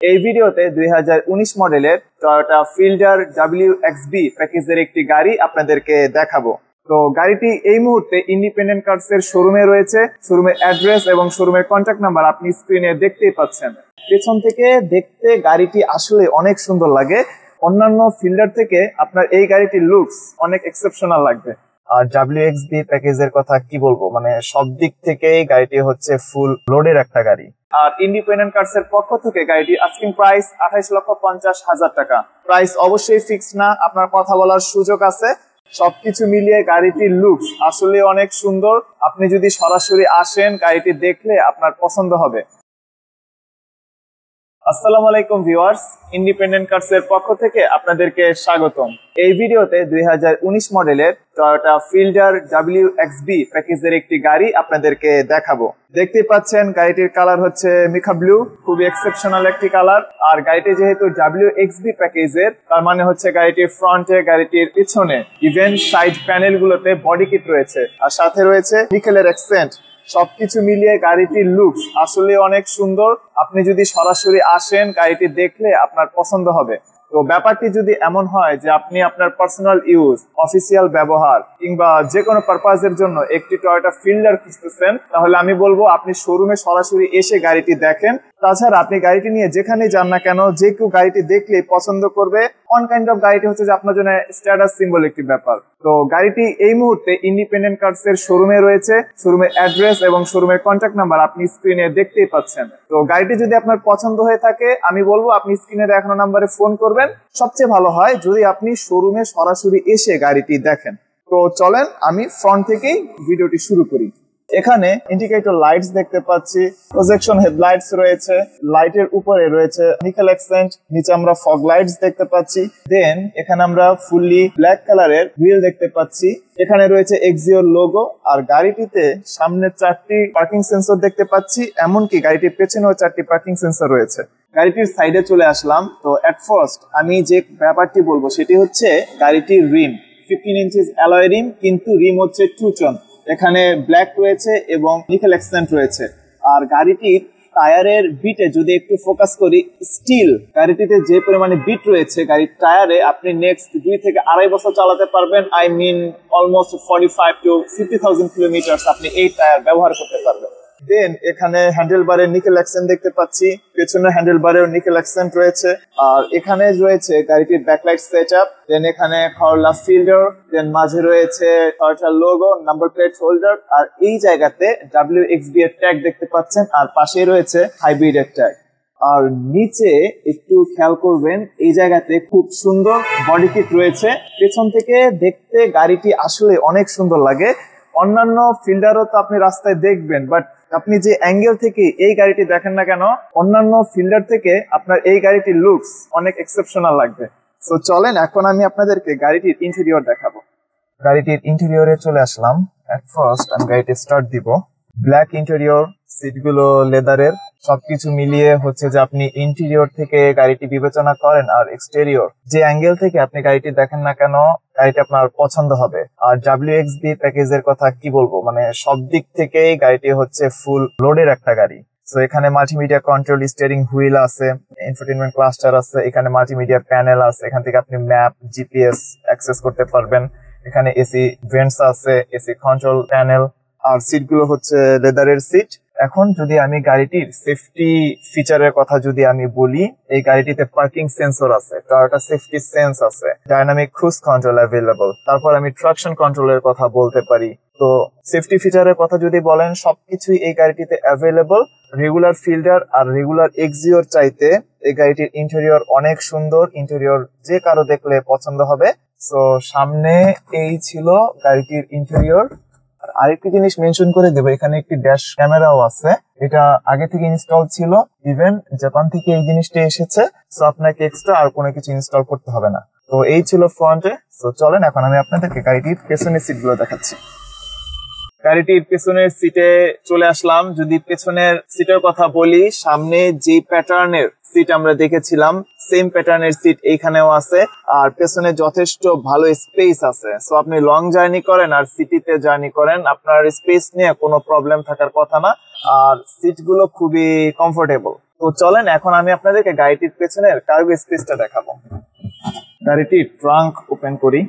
এই ভিডিওতে 2019 মডেলের টয়োটা ফিল্ডার WXB প্যাকেজের একটি গাড়ি আপনাদেরকে দেখাবো। তো গাড়িটি এই মুহূর্তে ইন্ডিপেন্ডেন্ট কার্স এর শোরুমে রয়েছে। শোরুমের অ্যাড্রেস এবং শোরুমের কন্ট্যাক্ট নাম্বার আপনি স্ক্রিনে দেখতেই পাচ্ছেন। পেছন থেকে দেখতে গাড়িটি আসলে অনেক সুন্দর লাগে। অন্যান্য ফিল্ডার থেকে আপনার এই গাড়িটির লুকস অনেক এক্সেপশনাল লাগবে। আর WXB প্যাকেজের কথা কি বলবো, মানে সব দিক থেকেই গাড়িটি হচ্ছে ফুল লোডের একটা গাড়ি। আর ইন্ডিপেন্ডেন্ট কার্স এর পক্ষ থেকে গাড়িটি আস্কিং প্রাইস 28,50,000 টাকা। প্রাইস অবশ্যই ফিক্সড না, আপনার কথা বলার সুযোগ আছে। সবকিছু মিলিয়ে গাড়িটির লুকস আসলে অনেক সুন্দর। আপনি যদি সরাসরি আসেন গাড়িটি দেখলে আপনার পছন্দ হবে। আসসালামু আলাইকুম ভিউয়ার্স, ইন্ডিপেন্ডেন্ট কার্স এর পক্ষ থেকে আপনাদেরকে স্বাগতম। এই ভিডিওতে 2019 মডেলের টয়োটা ফিল্ডার WXB প্যাকেজের একটি গাড়ি আপনাদেরকে দেখাবো। দেখতে পাচ্ছেন গাড়িটির কালার হচ্ছে মিখা ব্লু, খুবই এক্সেপশনাল একটি কালার। আর গাড়িটি যেহেতু WXB প্যাকেজের, তার মানে হচ্ছে গাড়িটির ফ্রন্টে, গাড়িটির পিছনে, ইভেন সাইড প্যানেল গুলোতে বডি কিট রয়েছে, আর সাথে রয়েছে নিকেলের অ্যাকসেন্ট। সবকিছু মিলিয়ে গাড়িটির লুকস আসলে অনেক সুন্দর। আপনি যদি সরাসরি আসেন গাড়িটি দেখলে আপনার পছন্দ হবে। তো ব্যাপারটি যদি এমন হয় যে আপনি আপনার পার্সোনাল ইউজ, অফিসিয়াল ব্যবহার কিংবা যে কোনো পারপাজের জন্য একটি টয়োটা ফিল্ডার খুঁজতেছেন, তাহলে আমি বলবো আপনি শোরুমে সরাসরি এসে গাড়িটি দেখেন। তাছাড়া আপনি গাড়িটি নিয়ে যেখানে যান না কেন, যে কেউ গাড়িটি দেখলেই পছন্দ করবে। অন কাইন্ড অফ গাড়িটি হচ্ছে যে আপনার জন্য স্ট্যাটাস সিম্বল একটি ব্যাপার। তো গাড়িটি এই মুহূর্তে ইন্ডিপেন্ডেন্ট কার্স এর শোরুমে রয়েছে। শোরুমের অ্যাড্রেস এবং শোরুমের কন্ট্যাক্ট নাম্বার আপনি স্ক্রিনে দেখতেই পাচ্ছেন। তো গাড়িটি যদি আপনার পছন্দ হয়ে থাকে, আমি বলবো আপনি স্ক্রিনে দেখানো নাম্বারে ফোন করবেন। সবচেয়ে ভালো হয় যদি আপনি শোরুমে সরাসরি এসে গাড়িটি দেখেন। তো চলেন আমি ফ্রন্ট থেকেই ভিডিওটি শুরু করি। এখানে ইন্ডিকেটর লাইটস দেখতে পাচ্ছি, প্রজেকশন হেডলাইটস রয়েছে, লাইটের উপরে রয়েছে নিকেল অ্যাকসেন্ট, নিচে আমরা ফগ লাইটস দেখতে পাচ্ছি। দেন এখানে আমরা ফুললি ব্ল্যাক কালারের হুইল দেখতে পাচ্ছি। এখানে রয়েছে এক্সিওর লোগো। আর গাড়িটিতে সামনে 4টি পার্কিং সেন্সর দেখতে পাচ্ছি, এমনকি গাড়িটির পেছনেও 4টি পার্কিং সেন্সর রয়েছে। গাড়িটির সাইডে চলে আসলাম। তো এট ফার্স্ট আমি যে ব্যাপারটি বলবো সেটি হচ্ছে গাড়িটির রিম 15 ইঞ্চিস অ্যালয় রিম, কিন্তু রিম হচ্ছে 2 টোন। এখানে ব্ল্যাক রয়েছে এবং নিকেল অ্যাকসেন্ট রয়েছে। আর গাড়িটির টায়ারের বিটে যদি একটু ফোকাস করি, স্টিল গাড়িটিতে যে পরিমাণে বিট রয়েছে গাড়ির টায়ারে, আপনি নেক্সট 2 থেকে 2.5 বছর চালাতে পারবেন। I mean almost 45 to 50,000 kilometre আপনি এই টায়ার ব্যবহার করতে পারবেন। দেন এখানে হ্যান্ডেল বারে নিকেল অ্যাকসেন্ট দেখতে পাচ্ছি, পেছনে হ্যান্ডেল বারেও নিকেল অ্যাকসেন্ট রয়েছে। আর এখানে রয়েছে গাড়িটির ব্যাকলাইট সেটআপ। দেন এখানে খরলা ফিল্ডার, দেন মাঝে রয়েছে Toyota logo, number plate holder. আর এই জায়গাতে WXB এর ট্যাগ দেখতে পাচ্ছেন, আর পাশেই রয়েছে হাইব্রিড এর ট্যাগ। আর নিচে একটু খেয়াল করবেন, এই জায়গাতে খুব সুন্দর বডি কিট রয়েছে। পেছন থেকে দেখতে গাড়িটি আসলে অনেক সুন্দর লাগে। অন্যান্য ফিল্ডারও তো আপনি রাস্তায় দেখবেন, বাট আপনি যে অ্যাঙ্গেল থেকে এই গাড়িটি দেখেন না কেন, অন্যান্য ফিল্ডার থেকে আপনার এই গাড়িটির লুকস অনেক এক্সেপশনাল লাগবে। তো চলেন এখন আমি আপনাদেরকে গাড়িটির ইন্টেরিয়র দেখাবো। গাড়িটির ইন্টেরিয়রে চলে আসলাম। এট ফার্স্ট আমি গাড়িটি স্টার্ট দিব। ব্ল্যাক ইন্টেরিয়র, সিটগুলো লেদারের। সবকিছু মিলিয়ে হচ্ছে যে আপনি ইন্টেরিয়র থেকে গাড়িটি বিবেচনা করেন আর এক্সটেরিয়র যে অ্যাঙ্গেল থেকে আপনি গাড়িটি দেখেন না কেন, গাড়িটি আপনার পছন্দ হবে। আর WXB প্যাকেজের কথা কি বলবো, মানে সব দিক থেকেই গাড়িটি হচ্ছে ফুল লোডের একটা গাড়ি। তো এখানে মাল্টিমিডিয়া কন্ট্রোল, স্টিয়ারিং হুইল আছে, ইনফোটেইনমেন্ট ক্লাস্টার আছে, এখানে মাল্টিমিডিয়া প্যানেল আছে, এখান থেকে আপনি ম্যাপ, GPS অ্যাক্সেস করতে পারবেন। এখানে এসি ভেন্টস আছে, এসি কন্ট্রোল প্যানেল। আর সিটগুলো হচ্ছে লেদারের সিট। এখন যদি আমি গাড়িটির সেফটি ফিচারের কথা যদি আমি বলি, এই গাড়িটিতে পার্কিং সেন্সর আছে, টয়োটা সেফটি সেন্স আছে, ডাইনামিক ক্রুজ কন্ট্রোল অ্যাভেলেবল। তারপর আমি ট্রাকশন কন্ট্রোলের কথা বলতে পারি। তো সেফটি ফিচারের কথা যদি বলেন, সবকিছুই এই গাড়িটিতে অ্যাভেলেবল। রেগুলার ফিল্ডার আর রেগুলার এক্সিওর চাইতে এই গাড়িটির ইন্টেরিয়র অনেক সুন্দর। ইন্টেরিয়র যে কারো দেখলে পছন্দ হবে। তো সামনে এই ছিল গাড়িটির ইন্টেরিয়র। আরেকটি জিনিস মেনশন করে দেবো, এখানে একটি ড্যাশ ক্যামেরাও আছে। এটা আগে থেকে ইনস্টল ছিল, ইভেন জাপান থেকে এই জিনিসটা এসেছে। সো আপনাকে এক্সট্রা আর কোনো কিছু ইনস্টল করতে হবে না। তো এই ছিল ফ্রন্টে। তো চলেন এখন আমি আপনাদেরকে গাড়িটির পেছনের সিটগুলো দেখাচ্ছি। গাড়িটির পেছনের সিটে চলে আসলাম। যদি পেছনের সিটের কথা বলি, সামনে যে প্যাটার্নের সিট আমরা দেখেছিলাম সেম প্যাটার্নের সিট এইখানেও আছে। আর পেছনে যথেষ্ট ভালো স্পেস আছে। সো আপনি লং জার্নি করেন আর সিটিতে জার্নি করেন, আপনার স্পেস নিয়ে কোনো প্রবলেম থাকার কথা না। আর সিটগুলো খুবই কমফোর্টেবল। তো চলেন এখন আমি আপনাদেরকে গাড়িটির পেছনের কার্গো স্পেসটা দেখাবো। গাড়িটির ট্রাঙ্ক ওপেন করি।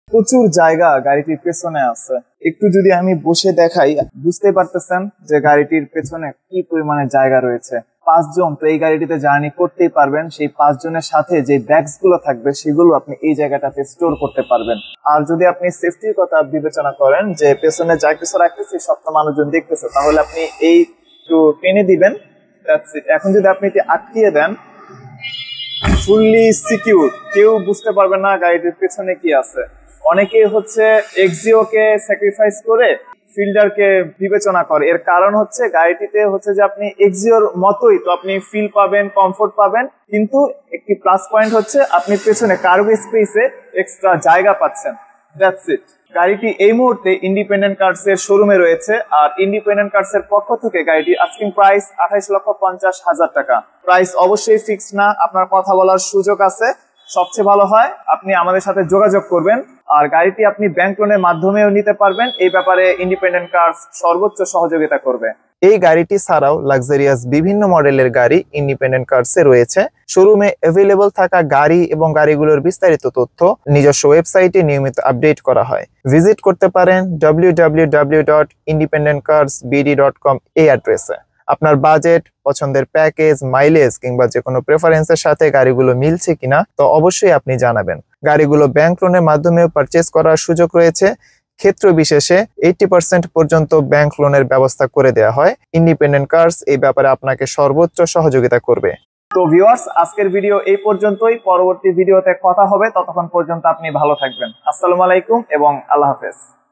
প্রচুর জায়গা গাড়িটির পেছনে আছে। একটু যদি আমি বসে দেখাই, বুঝতে পারতেছেন যে গাড়িটির পেছনে কি পরিমাণে জায়গা রয়েছে। 5 জন তো এই গাড়িটিতে জার্নি করতেই পারবেন। সেই 5 জনের সাথে যে ব্যাগস গুলো থাকবে সেগুলো আপনি এই জায়গাটাতে স্টোর করতে পারবেন। আর যদি আপনি সেফটির কথা বিবেচনা করেন যে পেছনে যা কিছু রাখতেছি সব তো মানুষজন দেখতেছে, তাহলে আপনি এই একটু টেনে দিবেন। এখন যদি আপনি এটি আটকিয়ে দেন, ফুললি সিকিউর, কেউ বুঝতে পারবে না গাড়িটির পেছনে কি আছে। অনেকেই হচ্ছে এক্সিওকে স্যাক্রিফাইস করে ফিল্ডারকে বিবেচনা করে। এর কারণ হচ্ছে গাড়িটিতে হচ্ছে যে আপনি এক্সিওর মতোই তো আপনি ফিল পাবেন, কমফোর্ট পাবেন, কিন্তু একটি প্লাস পয়েন্ট হচ্ছে আপনি পেছনে কার্গো স্পেসে এক্সট্রা জায়গা পাচ্ছেন। That's it. গাড়িটি এই মুহূর্তে ইন্ডিপেন্ডেন্ট কার্স এর শোরুমে রয়েছে। আর ইন্ডিপেন্ডেন্ট কার্স এর পক্ষ থেকে গাড়িটি আস্কিং প্রাইস 28,50,000 টাকা। প্রাইস অবশ্যই ফিক্সড না, আপনার কথা বলার সুযোগ আছে। সবচেয়ে ভালো হয় আপনি আমাদের সাথে যোগাযোগ করবেন। আর গাড়িটি আপনি ব্যাংক লোনের মাধ্যমেও নিতে পারবেন। এই ব্যাপারে ইন্ডিপেন্ডেন্ট কার্স সর্বোচ্চ সহযোগিতা করবে। এই গাড়িটি ছাড়াও লাক্সারিয়াস বিভিন্ন মডেলের গাড়ি ইন্ডিপেন্ডেন্ট কার্সে রয়েছে। শোরুমে অ্যাভেলেবল থাকা গাড়ি এবং গাড়িগুলোর বিস্তারিত তথ্য নিজস্ব ওয়েবসাইটে নিয়মিত আপডেট করা হয়। ভিজিট করতে পারেন www.independentcarsbd.com এই অ্যাড্রেসে। আপনার বাজেট, পছন্দের প্যাকেজ, মাইলেজ কিংবা যে কোনো প্রেফারেন্সের সাথে গাড়িগুলো মিলছে কিনা তো অবশ্যই আপনি জানাবেন। গাড়িগুলো ব্যাংক লোনের মাধ্যমেও পারচেজ করার সুযোগ রয়েছে। ক্ষেত্র বিশেষে 80% পর্যন্ত ব্যাংক লোনের ব্যবস্থা করে দেওয়া হয়। ইন্ডিপেন্ডেন্ট কার্স এই ব্যাপারে আপনাকে সর্বোচ্চ সহযোগিতা করবে। তো ভিউয়ার্স, আজকের ভিডিও এই পর্যন্তই। পরবর্তী ভিডিওতে কথা হবে, ততক্ষণ পর্যন্ত আপনি ভালো থাকবেন। আসসালামু আলাইকুম এবং আল্লাহ হাফেজ।